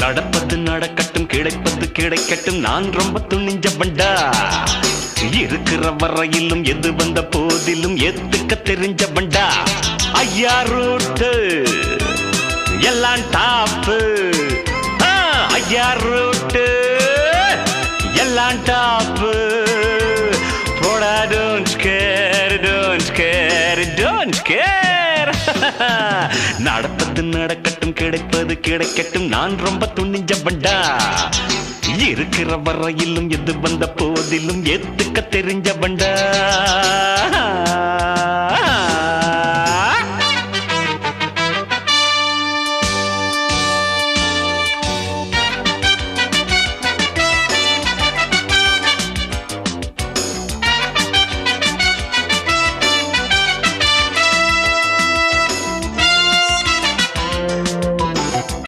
நடப்பது நடக்கட்டும், கிடைப்பது கிடைக்கட்டும், நான் ரொம்ப துணிஞ்ச பண்டா. இருக்கிற வரையிலும் எது வந்த போதிலும் ஏத்துக்க தெரிஞ்ச பண்டா. ஐயா ரூட்டு எல்லாம் டாப்பு, ஐயா ரூட்டு எல்லாம் டாப்பு. போடா don't care, don't care, don't care. நடப்பது நடக்கட்டும், கிடைப்பது கிடைக்கட்டும், நான் ரொம்ப துணிஞ்ச பண்டா. இருக்கிற வரையிலும் எது வந்த போதிலும் ஏத்துக்க தெரிஞ்ச பண்டா.